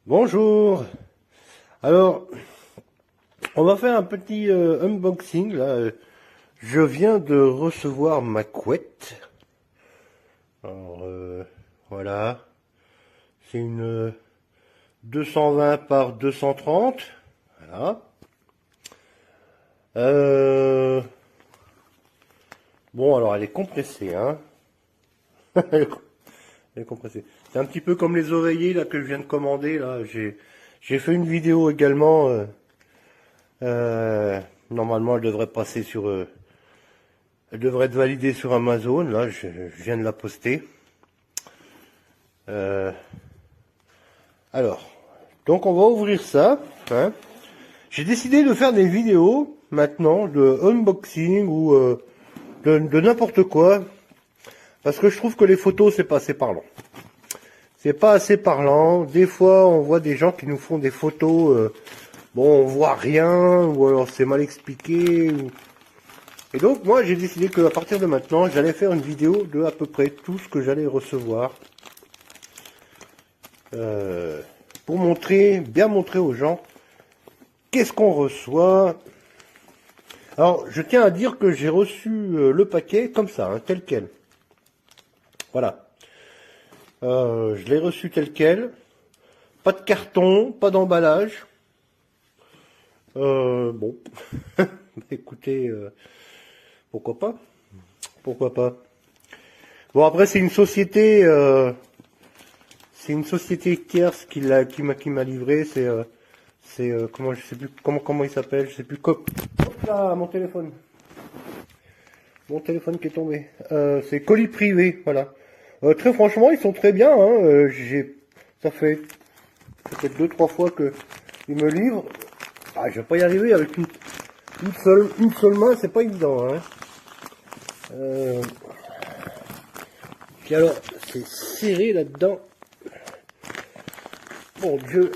Bonjour. Alors, on va faire un petit unboxing là. Je viens de recevoir ma couette. Alors voilà, c'est une 220 par 230. Voilà. Bon, alors elle est compressée, hein. Elle est compressée. C'est un petit peu comme les oreillers là que je viens de commander là. J'ai fait une vidéo également. Normalement, elle devrait passer sur. Elle devrait être validée sur Amazon. Là, je viens de la poster. Alors, donc on va ouvrir ça. Hein. J'ai décidé de faire des vidéos maintenant de unboxing ou de n'importe quoi, parce que je trouve que les photos c'est pas assez parlant. C'est pas assez parlant. Des fois, on voit des gens qui nous font des photos. Bon, on voit rien, ou alors c'est mal expliqué. Et donc, moi, j'ai décidé qu'à partir de maintenant, j'allais faire une vidéo de à peu près tout ce que j'allais recevoir. Pour bien montrer aux gens qu'est-ce qu'on reçoit. Alors, je tiens à dire que j'ai reçu le paquet comme ça, hein, tel quel. Voilà. Je l'ai reçu tel quel. Pas de carton, pas d'emballage. Bon. Écoutez, pourquoi pas? Pourquoi pas? Bon, après, c'est une société tierce qui m'a livré. C'est comment, je sais plus comment il s'appelle, je sais plus. Hop là, mon téléphone qui est tombé. C'est colis privé, voilà. Très franchement, ils sont très bien. Hein. Ça fait peut-être 2-3 fois que ils me livrent. Ah, je vais pas y arriver avec une seule main, c'est pas évident. Hein. Puis alors, c'est serré là-dedans. Mon Dieu.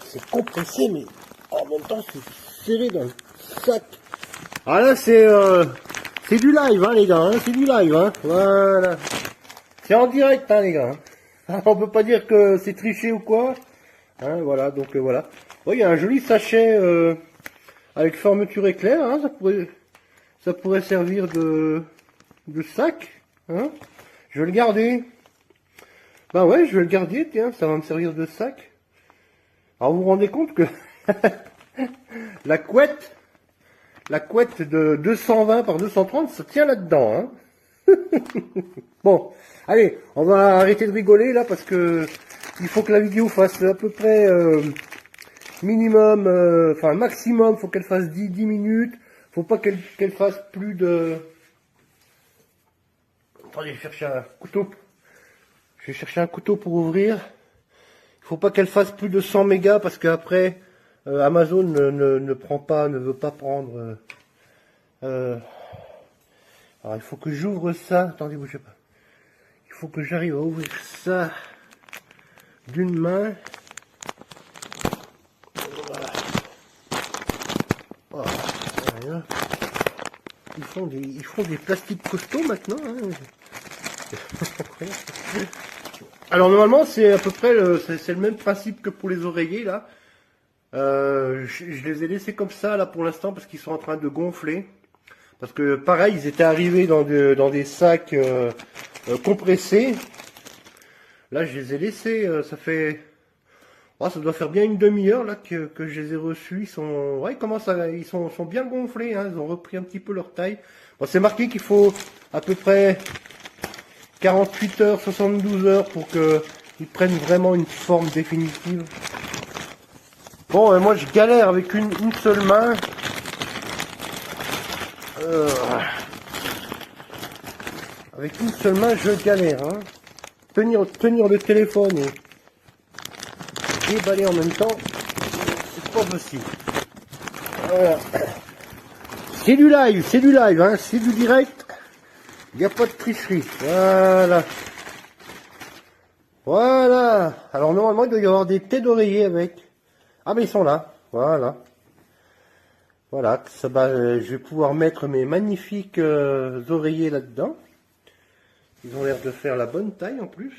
C'est compressé, mais en même temps, c'est serré dans le sac. Ah là, c'est du live, hein, les gars. Hein, c'est du live, hein. Voilà. C'est en direct, hein, les gars. Hein. On peut pas dire que c'est triché ou quoi. Hein, voilà, donc voilà. Oh, il y a un joli sachet avec fermeture éclair. Hein, ça pourrait servir de sac. Hein. Je vais le garder. Bah ouais, je vais le garder, tiens, ça va me servir de sac. Alors vous vous rendez compte que la couette de 220 par 230, ça tient là-dedans. Hein. Bon, allez, on va arrêter de rigoler là parce que il faut que la vidéo fasse à peu près minimum, enfin maximum, faut qu'elle fasse 10 minutes. Faut pas qu'elle fasse plus de... Attendez, je vais chercher un couteau. Je vais chercher un couteau pour ouvrir. Il faut pas qu'elle fasse plus de 100 mégas parce qu'après Amazon ne veut pas prendre. Alors il faut que j'ouvre ça. Attendez, bougez pas. Il faut que j'arrive à ouvrir ça d'une main. Voilà. Oh, voilà. Ils font des plastiques costauds maintenant. Hein. Alors normalement c'est à peu près c'est le même principe que pour les oreillers là. Je les ai laissés comme ça là pour l'instant parce qu'ils sont en train de gonfler. Parce que pareil, ils étaient arrivés dans des sacs compressés. Là, je les ai laissés. Ça doit faire bien une demi-heure là que je les ai reçus. Ils sont bien gonflés. Hein, ils ont repris un petit peu leur taille. Bon, c'est marqué qu'il faut à peu près 48 heures, 72 heures pour qu'ils prennent vraiment une forme définitive. Bon, moi je galère avec une seule main. Avec une seule main, je galère. Hein. Tenir le téléphone et déballer en même temps, c'est pas possible. Voilà. C'est du live, hein. C'est du direct. Il n'y a pas de tricherie. Voilà. Voilà. Alors normalement, il doit y avoir des têtes d'oreiller avec. Ah, mais ils sont là. Voilà. Voilà. Je vais pouvoir mettre mes magnifiques oreillers là-dedans. Ils ont l'air de faire la bonne taille en plus.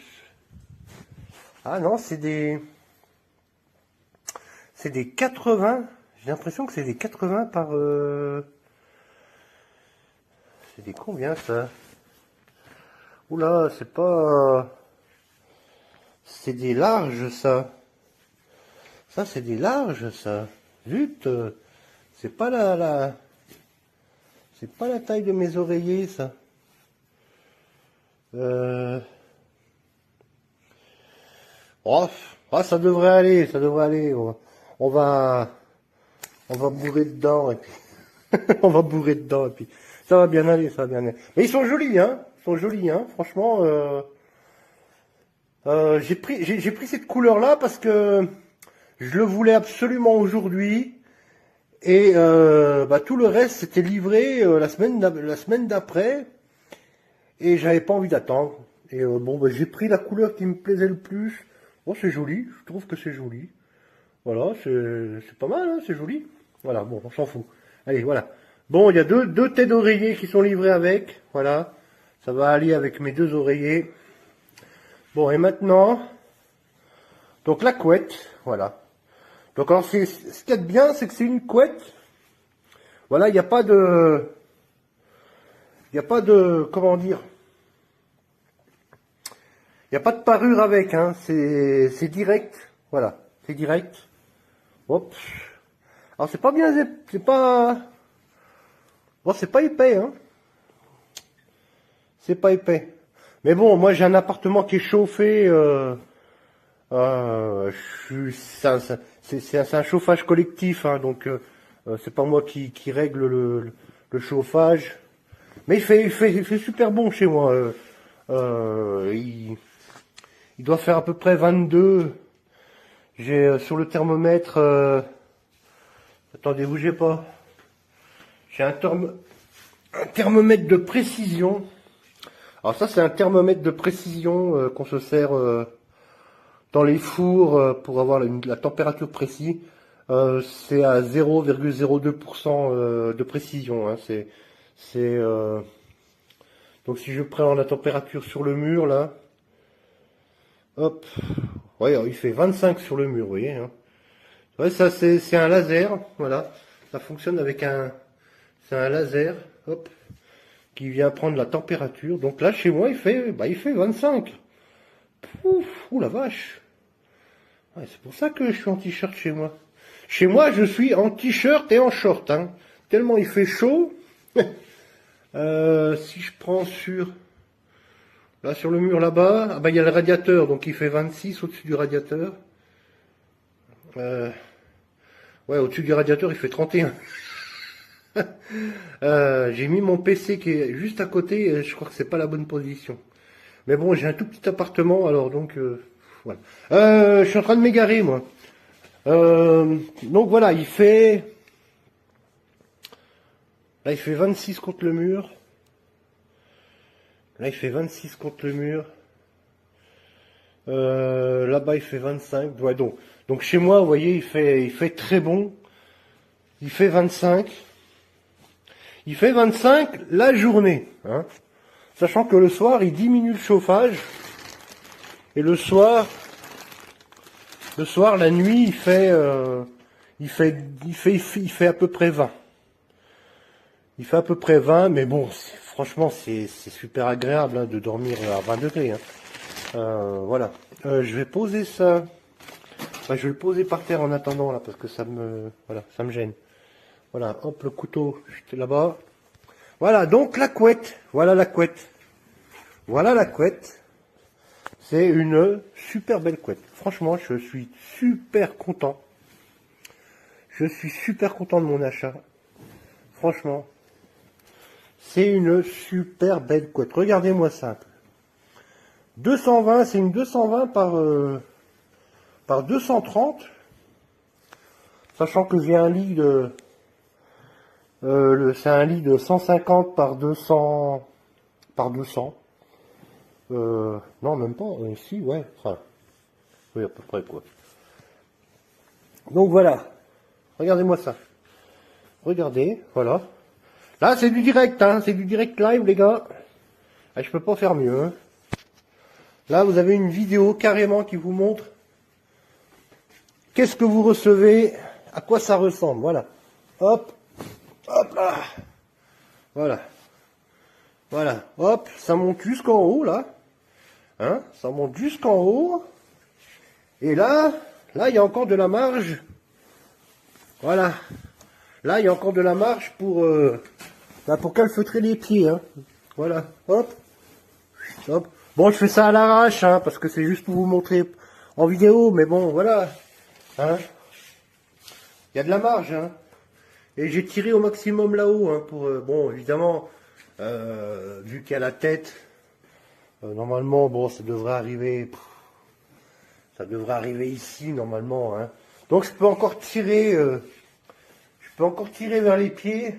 Ah non, c'est des 80. J'ai l'impression que c'est des 80 par... C'est des combien ça? Oula, c'est pas... C'est des larges ça. Ça c'est des larges ça. Zut, c'est pas c'est pas la taille de mes oreillers ça. Oh, ah, ça devrait aller, ça devrait aller. On va, on va bourrer dedans et puis on va bourrer dedans et puis ça va bien aller, ça va bien aller. Mais ils sont jolis, hein. Ils sont jolis, hein. Franchement, j'ai pris cette couleur-là parce que je le voulais absolument aujourd'hui. Et bah, tout le reste c'était livré la semaine d'après. Et j'avais pas envie d'attendre. Et bon, bah, j'ai pris la couleur qui me plaisait le plus. Bon, c'est joli, je trouve que c'est joli. Voilà, c'est pas mal, hein, c'est joli. Voilà, bon, on s'en fout. Allez, voilà. Bon, il y a deux têtes d'oreiller qui sont livrées avec. Voilà, ça va aller avec mes 2 oreillers. Bon, et maintenant, donc la couette, voilà. Donc alors, ce qu'il y a de bien, c'est que c'est une couette. Voilà, il n'y a pas de... Il n'y a pas de... Comment dire? Il n'y a pas de parure avec, hein. C'est direct. Voilà, c'est direct. Hop. Alors c'est pas bien... C'est pas... Bon, c'est pas épais, hein. C'est pas épais. Mais bon, moi j'ai un appartement qui est chauffé... c'est un chauffage collectif, hein, donc c'est pas moi qui règle le chauffage. Mais il fait super bon chez moi. Il doit faire à peu près 22. J'ai sur le thermomètre... attendez, bougez pas. J'ai un thermomètre de précision. Alors ça, c'est un thermomètre de précision qu'on se sert dans les fours pour avoir la température précise. C'est à 0,02% de précision. Hein. Donc si je prends la température sur le mur là, hop, ouais, il fait 25 sur le mur, vous voyez. Hein. Ouais, ça c'est un laser, voilà. Ça fonctionne avec c'est un laser, hop, qui vient prendre la température. Donc là chez moi il fait 25. Ouf, ouh la vache. Ouais, c'est pour ça que je suis en t-shirt chez moi. Chez moi, je suis en t-shirt et en short, hein. Tellement il fait chaud. Si je prends là sur le mur là-bas, ah bah il y a le radiateur, donc il fait 26 au-dessus du radiateur. Ouais, au-dessus du radiateur, il fait 31. J'ai mis mon PC qui est juste à côté, et je crois que c'est pas la bonne position. Mais bon, j'ai un tout petit appartement, alors donc voilà. Je suis en train de m'égarer, moi. Donc voilà, là il fait 26 contre le mur. Là il fait 26 contre le mur. Là-bas il fait 25. Ouais, donc chez moi, vous voyez, il fait très bon. Il fait 25. Il fait 25 la journée, hein. Sachant que le soir il diminue le chauffage. Et le soir, la nuit, il fait à peu près 20. Il fait à peu près 20, mais bon, franchement, c'est super agréable, hein, de dormir à 20 degrés. Hein. Voilà. Je vais poser ça. Bah, je vais le poser par terre en attendant, là, parce que ça me gêne. Voilà, hop, le couteau, j'étais là-bas. Voilà, donc la couette. Voilà la couette. Voilà la couette. C'est une super belle couette. Franchement, je suis super content. Je suis super content de mon achat. Franchement, c'est une super belle couette. Regardez-moi ça. 220, c'est une 220 par 230. Sachant que j'ai un lit de... c'est un lit de 150 par 200. Non, même pas. Si, ouais. Enfin, oui, à peu près, quoi. Donc voilà. Regardez-moi ça. Regardez, voilà. Là, c'est du direct, hein. C'est du direct live, les gars. Ah, je peux pas faire mieux, hein. Là, vous avez une vidéo carrément qui vous montre qu'est-ce que vous recevez, à quoi ça ressemble. Voilà. Hop. Hop là. Voilà. Voilà. Hop. Ça monte jusqu'en haut, là. Hein, ça monte jusqu'en haut. Et là, il y a encore de la marge. Voilà. Là, il y a encore de la marge pour calfeutrer les pieds. Hein. Voilà. Hop. Hop. Bon, je fais ça à l'arrache, hein, parce que c'est juste pour vous montrer en vidéo. Mais bon, voilà. Hein. Il y a de la marge. Hein. Et j'ai tiré au maximum là-haut. Hein, pour bon, évidemment, vu qu'il y a la tête, normalement, bon, ça devrait arriver. Ça devrait arriver ici, normalement. Hein. Donc, je peux encore tirer vers les pieds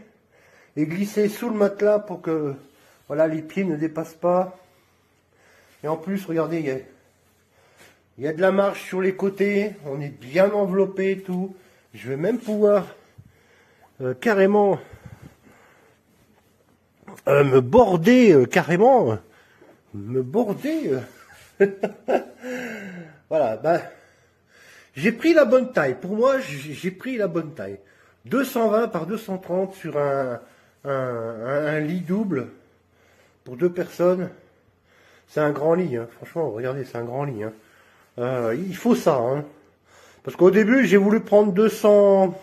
et glisser sous le matelas pour que voilà, les pieds ne dépassent pas. Et en plus, regardez, il y a de la marge sur les côtés. On est bien enveloppé et tout. Je vais même pouvoir carrément me border carrément. Me border. Voilà, ben, j'ai pris la bonne taille. Pour moi, j'ai pris la bonne taille. 220 par 230 sur un lit double pour 2 personnes. C'est un grand lit, hein. Franchement, regardez, c'est un grand lit. Hein. Il faut ça. Hein. Parce qu'au début, j'ai voulu prendre 200...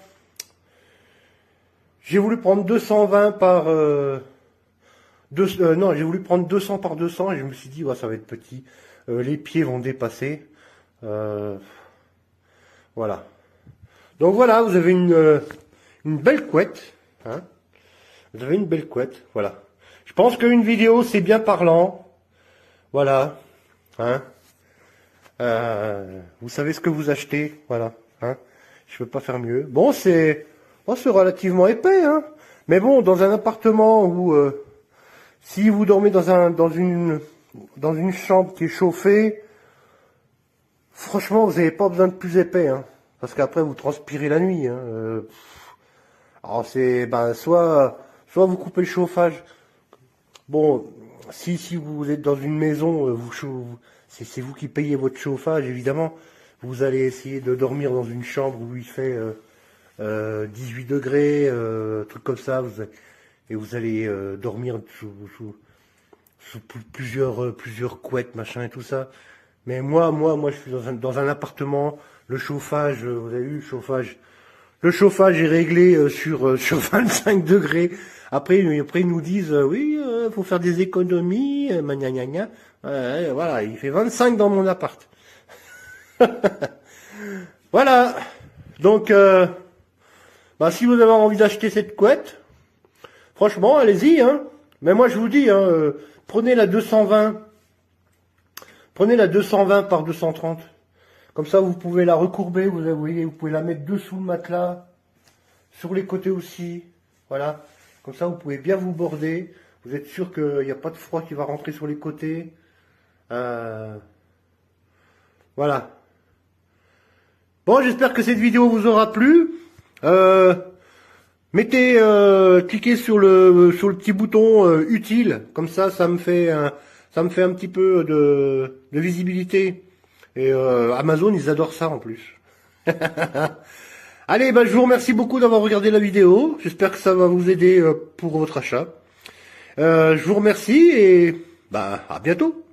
J'ai voulu prendre 220 par... non, j'ai voulu prendre 200 par 200 et je me suis dit, ouais, ça va être petit. Les pieds vont dépasser. Voilà. Donc voilà, vous avez une belle couette. Hein. Vous avez une belle couette. Voilà. Je pense qu'une vidéo, c'est bien parlant. Voilà. Hein. Vous savez ce que vous achetez. Voilà. Hein. Je peux pas faire mieux. Bon, c'est relativement épais. Hein. Mais bon, dans un appartement où... si vous dormez dans une chambre qui est chauffée, franchement, vous n'avez pas besoin de plus épais, hein, parce qu'après vous transpirez la nuit. Hein, alors c'est, soit vous coupez le chauffage. Bon, si vous êtes dans une maison, c'est vous qui payez votre chauffage, évidemment. Vous allez essayer de dormir dans une chambre où il fait 18 degrés, truc comme ça. Vous allez dormir sous plusieurs couettes, machin et tout ça. Mais moi, je suis dans un appartement. Le chauffage, vous avez vu, le chauffage est réglé sur 25 degrés. Après, ils nous disent, oui, faut faire des économies, gna gna gna. Voilà, il fait 25 dans mon appart. Voilà. Donc, si vous avez envie d'acheter cette couette, franchement, allez-y, hein. Mais moi, je vous dis, hein, prenez la 220 par 230. Comme ça, vous pouvez la recourber, vous voyez, vous pouvez la mettre dessous le matelas, sur les côtés aussi. Voilà. Comme ça, vous pouvez bien vous border. Vous êtes sûr qu'il n'y a pas de froid qui va rentrer sur les côtés. Voilà. Bon, j'espère que cette vidéo vous aura plu. Cliquez sur le petit bouton utile, comme ça me fait un petit peu de visibilité. Et Amazon, ils adorent ça en plus. Allez, je vous remercie beaucoup d'avoir regardé la vidéo. J'espère que ça va vous aider pour votre achat. Je vous remercie et à bientôt.